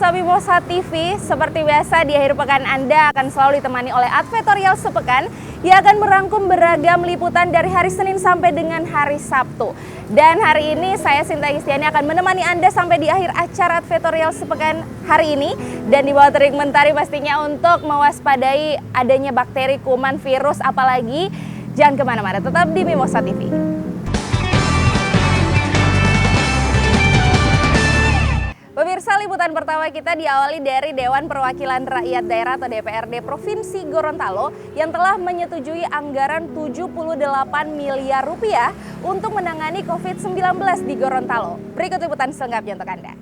pemirsa Mimosa TV, seperti biasa di akhir pekan Anda akan selalu ditemani oleh Advertorial Sepekan yang akan merangkum beragam liputan dari hari Senin sampai dengan hari Sabtu. Dan hari ini saya Sinta Istiani akan menemani Anda sampai di akhir acara Advertorial Sepekan hari ini. Dan di bawah terik mentari pastinya untuk mewaspadai adanya bakteri, kuman, virus, apalagi. Jangan kemana-mana, tetap di Mimosa TV. Pemirsa, liputan pertama kita diawali dari Dewan Perwakilan Rakyat Daerah atau DPRD Provinsi Gorontalo yang telah menyetujui anggaran 78 miliar rupiah untuk menangani COVID-19 di Gorontalo. Berikut liputan selengkapnya untuk Anda.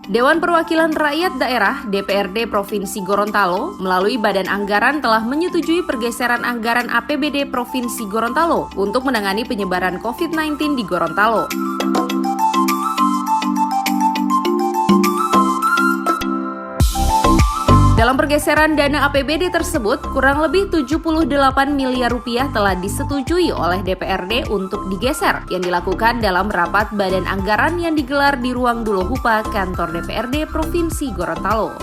Dewan Perwakilan Rakyat Daerah DPRD Provinsi Gorontalo melalui Badan Anggaran telah menyetujui pergeseran anggaran APBD Provinsi Gorontalo untuk menangani penyebaran COVID-19 di Gorontalo. Dalam pergeseran dana APBD tersebut, kurang lebih 78 miliar rupiah telah disetujui oleh DPRD untuk digeser yang dilakukan dalam rapat Badan Anggaran yang digelar di Ruang Dulo Hupa Kantor DPRD Provinsi Gorontalo.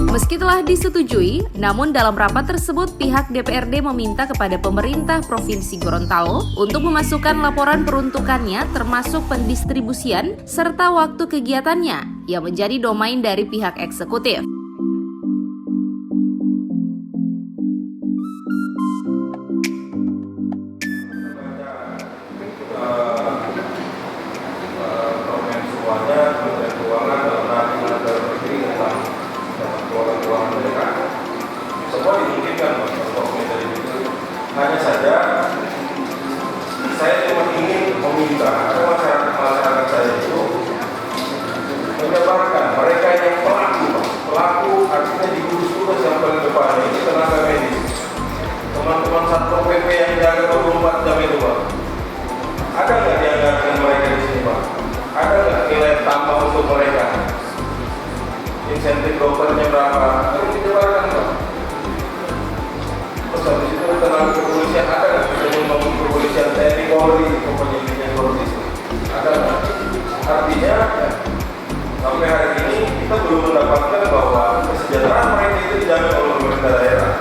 Meski telah disetujui, namun dalam rapat tersebut pihak DPRD meminta kepada pemerintah Provinsi Gorontalo untuk memasukkan laporan peruntukannya termasuk pendistribusian serta waktu kegiatannya yang menjadi domain dari pihak eksekutif. Hanya saja saya cuma ingin meminta masyarakat saya itu menyebarkan mereka yang pelaku artinya di gugus-gugus yang paling depan ini tenaga medis, teman-teman Satpol PP yang jaga 24 jam itu Pak. Ada nggak dianggarkan mereka di sini Pak? Ada nggak nilai tambah untuk mereka? Insentif dokternya berapa? Harus disebarkan Pak. Terus habis itu tenaga kepolisian ada nggak? Misalnya kepolisian TNI Polri, kepolisian korupsi ada nggak? Artinya sampai hari ini kita belum mendapatkan bahwa kesejahteraan mereka itu dijamin oleh pemerintah daerah.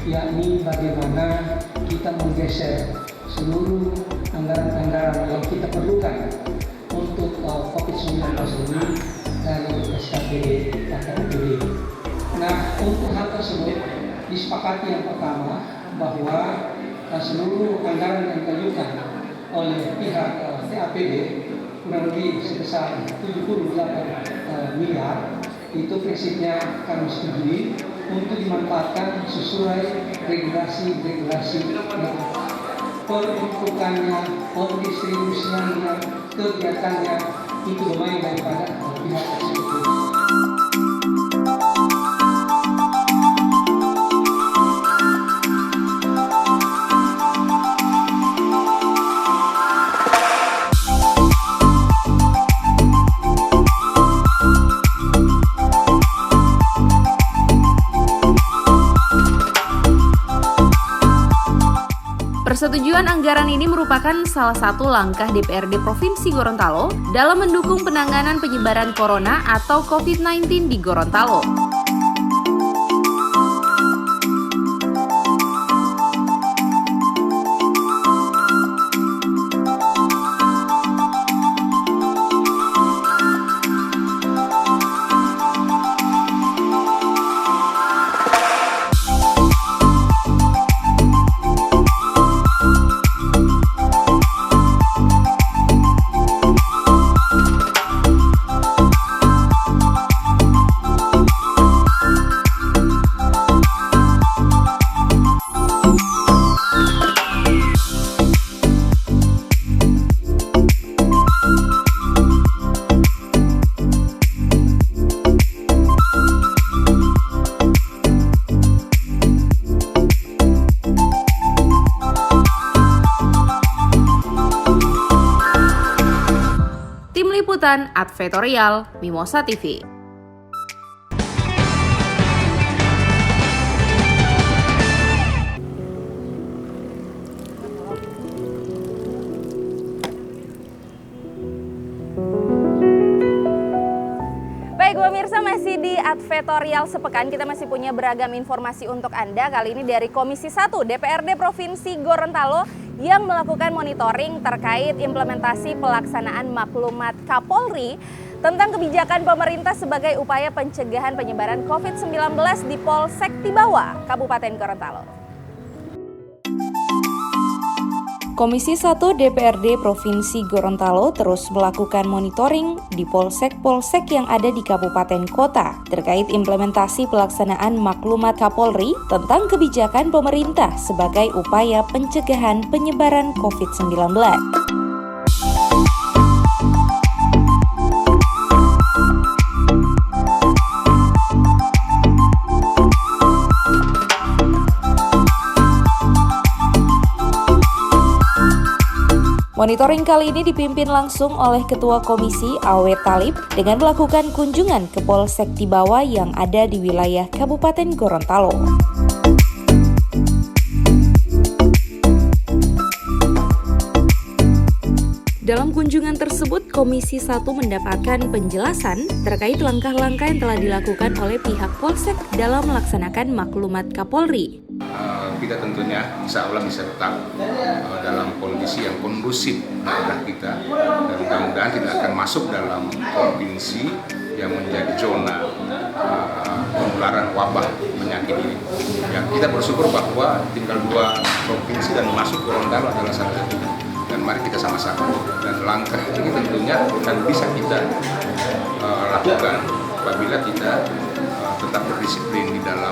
Yakni bagaimana kita menggeser seluruh anggaran-anggaran yang kita perlukan untuk COVID-19 ini dari SKPD ke APBD. Nah, untuk hal tersebut disepakati yang pertama bahwa seluruh anggaran yang diajukan oleh pihak TAPD kurang lebih sebesar 78 miliar itu prinsipnya kami setujui untuk dimanfaatkan sesuai regulasi-regulasi yang peruntukannya, pendistribusiannya, kegiatannya itu domain daripada pihak eksekutif. Persetujuan anggaran ini merupakan salah satu langkah DPRD Provinsi Gorontalo dalam mendukung penanganan penyebaran corona atau COVID-19 di Gorontalo. Liputan Advertorial Mimosa TV. Baik pemirsa, masih di Advertorial Sepekan, kita masih punya beragam informasi untuk Anda. Kali ini dari Komisi 1 DPRD Provinsi Gorontalo yang melakukan monitoring terkait implementasi pelaksanaan maklumat Kapolri tentang kebijakan pemerintah sebagai upaya pencegahan penyebaran COVID-19 di Polsek Tibawa, Kabupaten Gorontalo. Komisi 1 DPRD Provinsi Gorontalo terus melakukan monitoring di polsek-polsek yang ada di kabupaten kota terkait implementasi pelaksanaan maklumat Kapolri tentang kebijakan pemerintah sebagai upaya pencegahan penyebaran COVID-19. Monitoring kali ini dipimpin langsung oleh Ketua Komisi Awe Talib dengan melakukan kunjungan ke Polsek Tibawa yang ada di wilayah Kabupaten Gorontalo. Dalam kunjungan tersebut, Komisi 1 mendapatkan penjelasan terkait langkah-langkah yang telah dilakukan oleh pihak Polsek dalam melaksanakan maklumat Kapolri. Kita tentunya insya Allah bisa tetap dalam kondisi yang kondusif daerah kita, dan mudah-mudahan tidak akan masuk dalam provinsi yang menjadi zona penularan wabah penyakit ini. Ya, kita bersyukur bahwa tinggal 2 provinsi dan masuk Gorontalo adalah salah satunya. Dan mari kita sama-sama, dan langkah ini tentunya akan bisa kita lakukan apabila kita tetap berdisiplin di dalam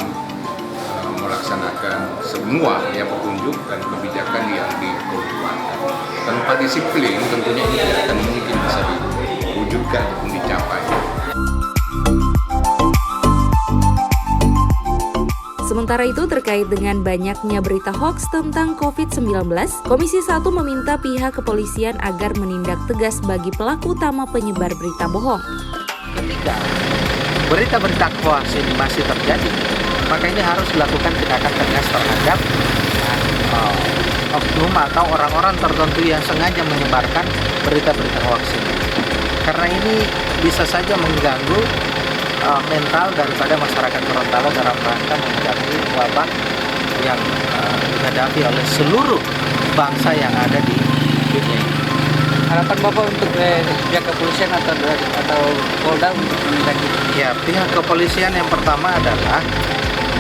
melaksanakan semua petunjuk dan kebijakan yang dikeluarkan. Tanpa disiplin tentunya ini tidak akan mungkin bisa diwujudkan ataupun dicapai. Sementara itu, terkait dengan banyaknya berita hoaks tentang COVID-19, Komisi 1 meminta pihak kepolisian agar menindak tegas bagi pelaku utama penyebar berita bohong. Ketika berita-berita hoaks ini masih terjadi, maka ini harus dilakukan tindakan tegas terhadap oknum atau orang-orang tertentu yang sengaja menyebarkan berita-berita hoaks ini. Karena ini bisa saja mengganggu mental daripada masyarakat Gorontalo dalam rangka menghadapi wabah yang dihadapi oleh seluruh bangsa yang ada di dunia ini. Harapan Bapak untuk pihak kepolisian atau Polda untuk menindak ini? Ya, pihak kepolisian yang pertama adalah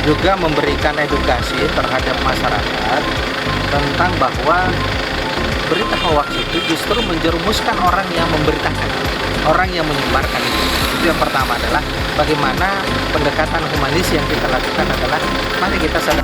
juga memberikan edukasi terhadap masyarakat tentang bahwa berita hoaks itu justru menjerumuskan orang yang memberitakan, orang yang menyebarkan itu. Itu yang pertama adalah bagaimana pendekatan humanis yang kita lakukan adalah mari kita sadar.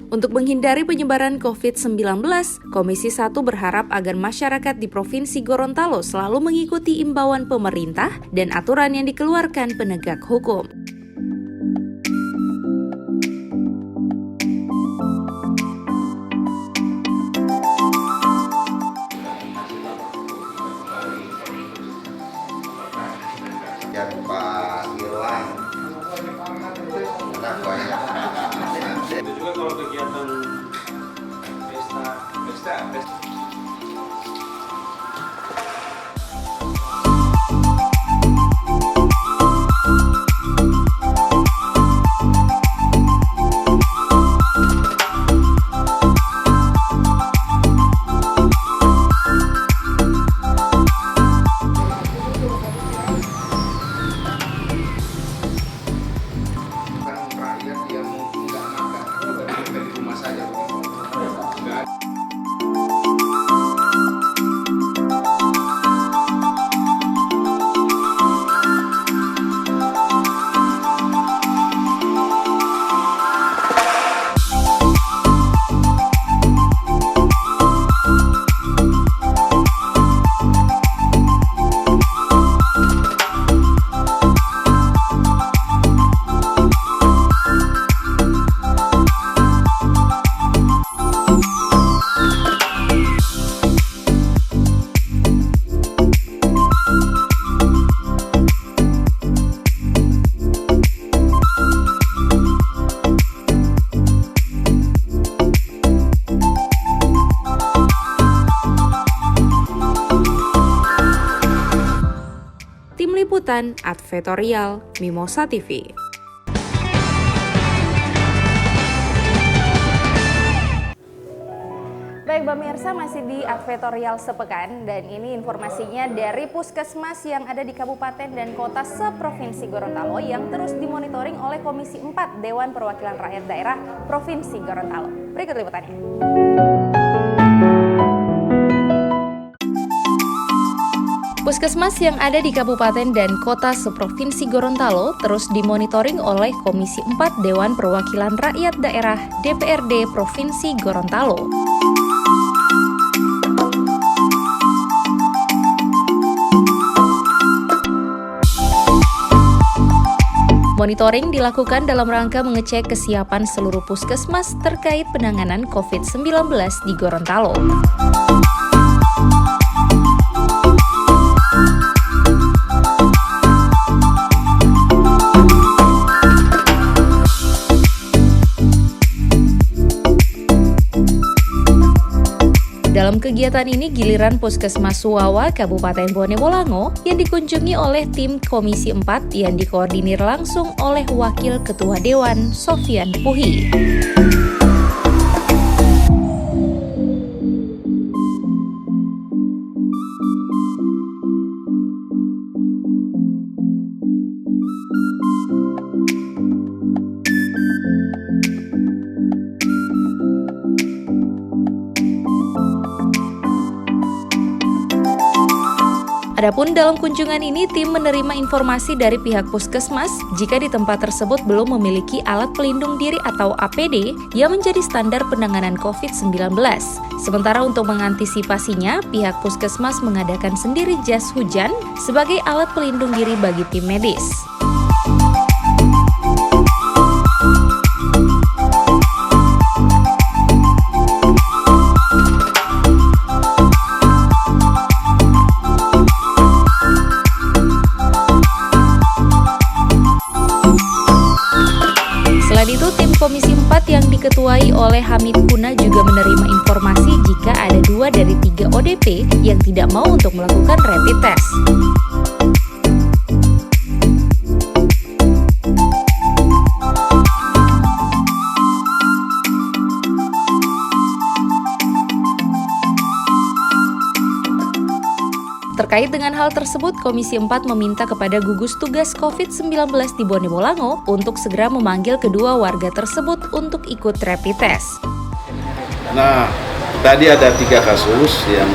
Untuk menghindari penyebaran COVID-19, Komisi 1 berharap agar masyarakat di Provinsi Gorontalo selalu mengikuti imbauan pemerintah dan aturan yang dikeluarkan penegak hukum. Ya Pak Irwan, Itu juga kalau kegiatan pesta. rakyat yang mungkin nggak makan, di rumah saja. Nggak. Liputan Advertorial Mimosa TV. Baik pemirsa, masih di Advertorial Sepekan dan ini informasinya dari puskesmas yang ada di kabupaten dan kota seprovinsi Gorontalo yang terus dimonitoring oleh Komisi 4 Dewan Perwakilan Rakyat Daerah Provinsi Gorontalo. Berikut liputannya. Puskesmas yang ada di kabupaten dan kota seprovinsi Gorontalo terus dimonitoring oleh Komisi 4 Dewan Perwakilan Rakyat Daerah DPRD Provinsi Gorontalo. Monitoring dilakukan dalam rangka mengecek kesiapan seluruh puskesmas terkait penanganan COVID-19 di Gorontalo. Dalam kegiatan ini, giliran Puskesmas Suwawa, Kabupaten Bone Bolango yang dikunjungi oleh tim Komisi 4 yang dikoordinir langsung oleh Wakil Ketua Dewan, Sofyan Puhi. Adapun dalam kunjungan ini, tim menerima informasi dari pihak puskesmas jika di tempat tersebut belum memiliki alat pelindung diri atau APD yang menjadi standar penanganan COVID-19. Sementara untuk mengantisipasinya, pihak puskesmas mengadakan sendiri jas hujan sebagai alat pelindung diri bagi tim medis. Selain itu, tim Komisi 4 yang diketuai oleh Hamid Kuna juga menerima informasi jika ada 2 dari 3 ODP yang tidak mau untuk melakukan rapid test. Terkait dengan hal tersebut, Komisi 4 meminta kepada gugus tugas COVID-19 di Bone Bolango untuk segera memanggil kedua warga tersebut untuk ikut rapid test. Nah, tadi ada 3 kasus yang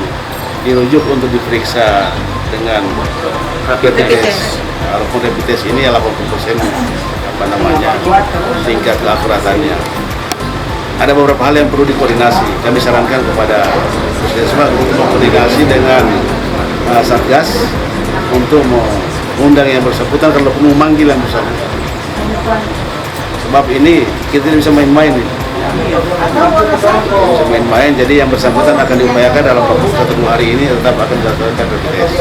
dirujuk untuk diperiksa dengan rapid test. Walaupun rapid test ini 80% tingkat keakuratannya. Ada beberapa hal yang perlu dikoordinasi. Kami sarankan kepada puskesmas untuk koordinasi dengan Satgas untuk mengundang yang bersangkutan kalau memanggil yang bersangkutan. Sebab ini kita tidak bisa main-main. Bisa main-main, jadi yang bersangkutan akan diupayakan dalam waktu 1-2 hari ini tetap akan dilakukan rapid test.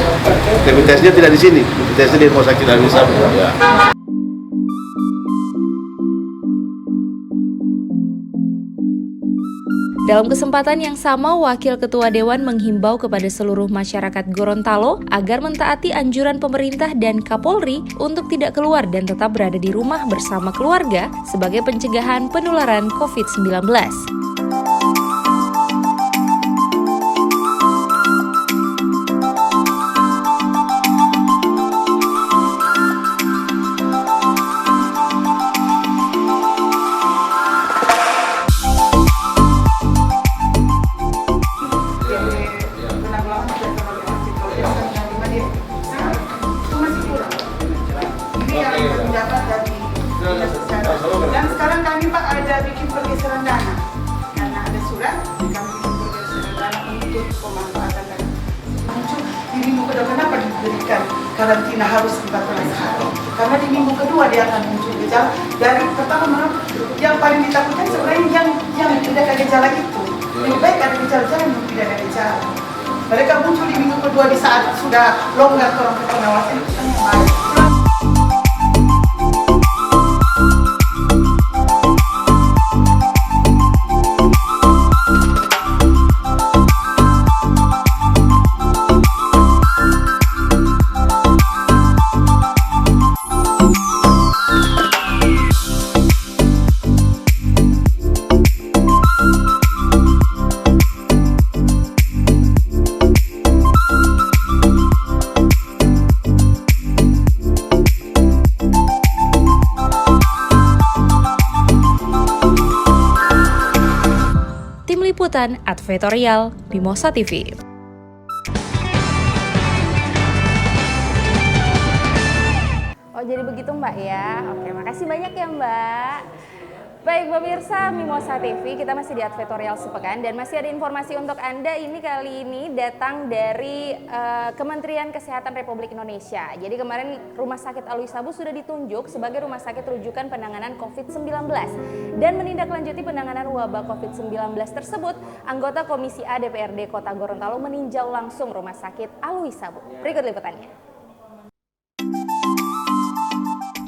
Rapid testnya tidak di sini, rapid testnya di Rumah Sakit Alwi Sabu. Ya. Dalam kesempatan yang sama, Wakil Ketua Dewan menghimbau kepada seluruh masyarakat Gorontalo agar mentaati anjuran pemerintah dan Kapolri untuk tidak keluar dan tetap berada di rumah bersama keluarga sebagai pencegahan penularan COVID-19. Dan sekarang kami Pak ada bikin pergeseran dana karena ada surat kami bikin pergeseran dana untuk pemanfaatan dana. Muncul di minggu kedua, kenapa diberikan karantina harus 14 hari? Karena di minggu kedua dia akan muncul gejala. Dari pertama yang paling ditakutkan sebenarnya yang tidak ada gejala itu. Lebih baik ada gejala yang tidak ada gejala. Mereka muncul di minggu kedua di saat sudah longgar orang pengawasan itu kan yang baik. Liputan Advertorial Mimosa TV. Oh, jadi begitu Mbak ya. Oke, makasih banyak ya Mbak. Baik pemirsa Mimosa TV, kita masih di Advertorial Sepekan dan masih ada informasi untuk Anda. Ini kali ini datang dari Kementerian Kesehatan Republik Indonesia. Jadi kemarin Rumah Sakit Alwi Sabu sudah ditunjuk sebagai rumah sakit rujukan penanganan COVID-19 dan menindaklanjuti penanganan wabah COVID-19 tersebut. Anggota Komisi A DPRD Kota Gorontalo meninjau langsung Rumah Sakit Alwi Sabu. Berikut liputannya.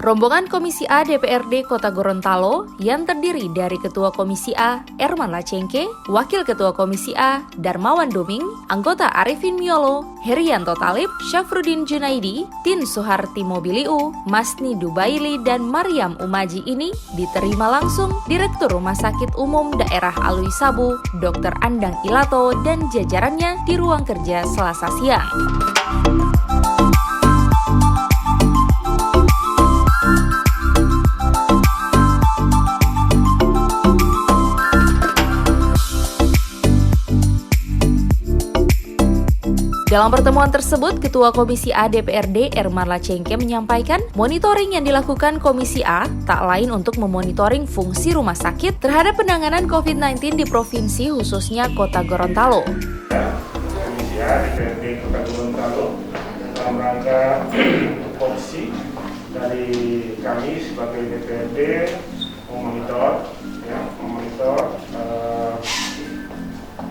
Rombongan Komisi A DPRD Kota Gorontalo yang terdiri dari Ketua Komisi A Erman Lacengke, Wakil Ketua Komisi A Darmawan Doming, anggota Arifin Miolo, Herianto Talib, Syafruddin Junaidi, Tin Suharti Mobiliu, Masni Dubaili, dan Mariam Umaji ini diterima langsung Direktur Rumah Sakit Umum Daerah Alwi Sabu, Dr. Andang Ilato, dan jajarannya di ruang kerja Selasa siang. Dalam pertemuan tersebut, Ketua Komisi A DPRD Erman Lacengke menyampaikan monitoring yang dilakukan Komisi A tak lain untuk memonitoring fungsi rumah sakit terhadap penanganan COVID-19 di provinsi khususnya Kota Gorontalo. Komisi A DPRD Kota Gorontalo dalam rangka fungsi dari kami sebagai DPRD memonitor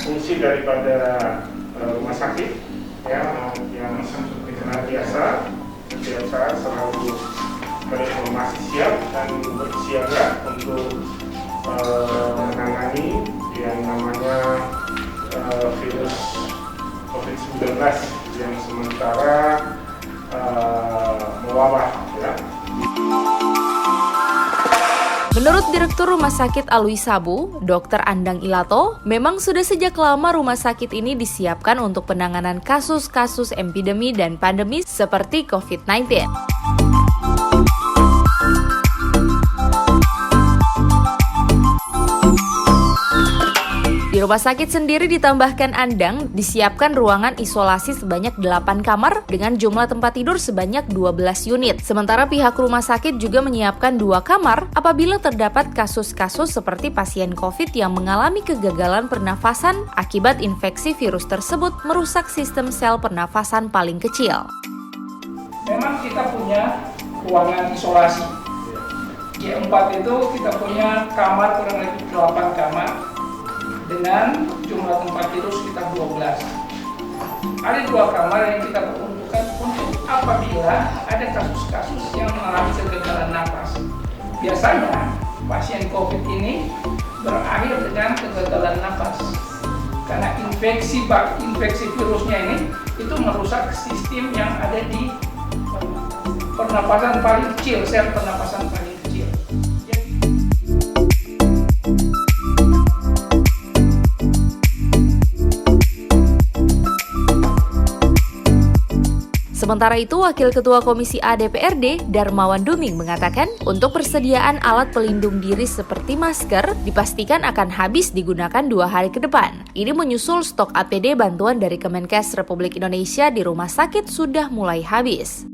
fungsi daripada rumah sakit yang dikenal biasa selalu berinformasi siap dan bersiaga untuk menangani yang namanya virus COVID-19 yang sementara mewabah ya. Menurut Direktur Rumah Sakit Alwi Sabu, Dr. Andang Ilato, memang sudah sejak lama rumah sakit ini disiapkan untuk penanganan kasus-kasus epidemi dan pandemi seperti COVID-19. Di rumah sakit sendiri ditambahkan Andang, disiapkan ruangan isolasi sebanyak 8 kamar dengan jumlah tempat tidur sebanyak 12 unit. Sementara pihak rumah sakit juga menyiapkan 2 kamar apabila terdapat kasus-kasus seperti pasien COVID yang mengalami kegagalan pernafasan akibat infeksi virus tersebut merusak sistem sel pernafasan paling kecil. Memang kita punya ruangan isolasi. G4 itu kita punya kamar kurang lebih 8 kamar. Dengan jumlah tempat tidur sekitar 12. Ada 2 kamar yang kita peruntukkan untuk apabila ada kasus-kasus yang mengalami kegagalan napas. Biasanya pasien COVID ini berakhir dengan kegagalan napas karena infeksi virusnya ini itu merusak sistem yang ada di pernapasan paling kecil, sel pernapasan paling kecil. Sementara itu, Wakil Ketua Komisi A DPRD Darmawan Doming mengatakan untuk persediaan alat pelindung diri seperti masker dipastikan akan habis digunakan 2 hari ke depan. Ini menyusul stok APD bantuan dari Kemenkes Republik Indonesia di rumah sakit sudah mulai habis.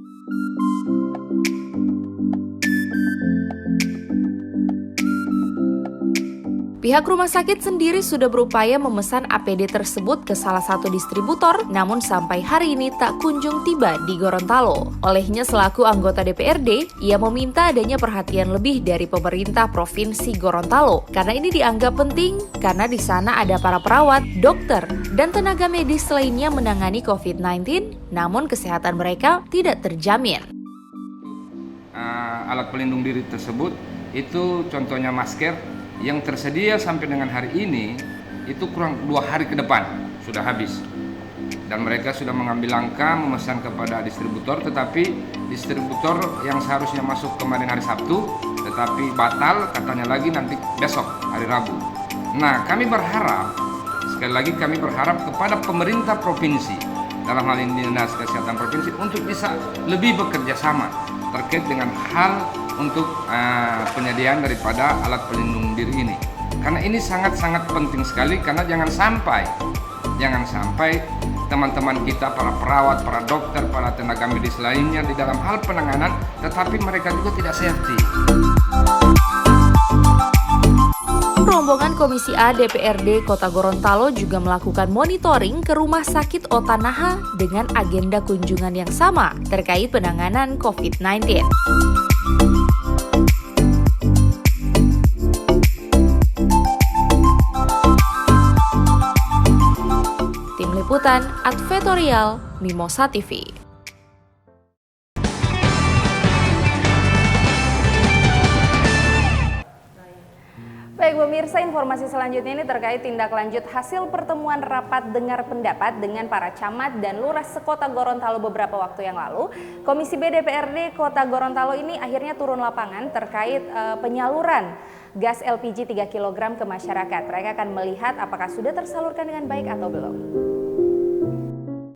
Pihak rumah sakit sendiri sudah berupaya memesan APD tersebut ke salah satu distributor, namun sampai hari ini tak kunjung tiba di Gorontalo. Olehnya selaku anggota DPRD, ia meminta adanya perhatian lebih dari pemerintah Provinsi Gorontalo, karena ini dianggap penting karena di sana ada para perawat, dokter, dan tenaga medis lainnya menangani COVID-19, namun kesehatan mereka tidak terjamin. Alat pelindung diri tersebut itu contohnya masker yang tersedia sampai dengan hari ini itu kurang 2 hari ke depan sudah habis, dan mereka sudah mengambil langkah memesan kepada distributor, tetapi distributor yang seharusnya masuk kemarin hari Sabtu tetapi batal, katanya lagi nanti besok hari Rabu. Nah, kami berharap, sekali lagi kami berharap kepada pemerintah provinsi, dalam hal ini Dinas Kesehatan Provinsi, untuk bisa lebih bekerja sama terkait dengan hal untuk penyediaan daripada alat pelindung diri ini. Karena ini sangat-sangat penting sekali, karena jangan sampai teman-teman kita, para perawat, para dokter, para tenaga medis lainnya di dalam hal penanganan, tetapi mereka juga tidak safety. Rombongan Komisi A DPRD Kota Gorontalo juga melakukan monitoring ke Rumah Sakit Otanaha dengan agenda kunjungan yang sama terkait penanganan COVID-19. Tim Liputan Advertorial Mimosa TV. Baik pemirsa, informasi selanjutnya ini terkait tindak lanjut hasil pertemuan rapat dengar pendapat dengan para camat dan lurah sekota Gorontalo beberapa waktu yang lalu. Komisi B DPRD Kota Gorontalo ini akhirnya turun lapangan terkait penyaluran gas LPG 3 kg ke masyarakat. Mereka akan melihat apakah sudah tersalurkan dengan baik atau belum.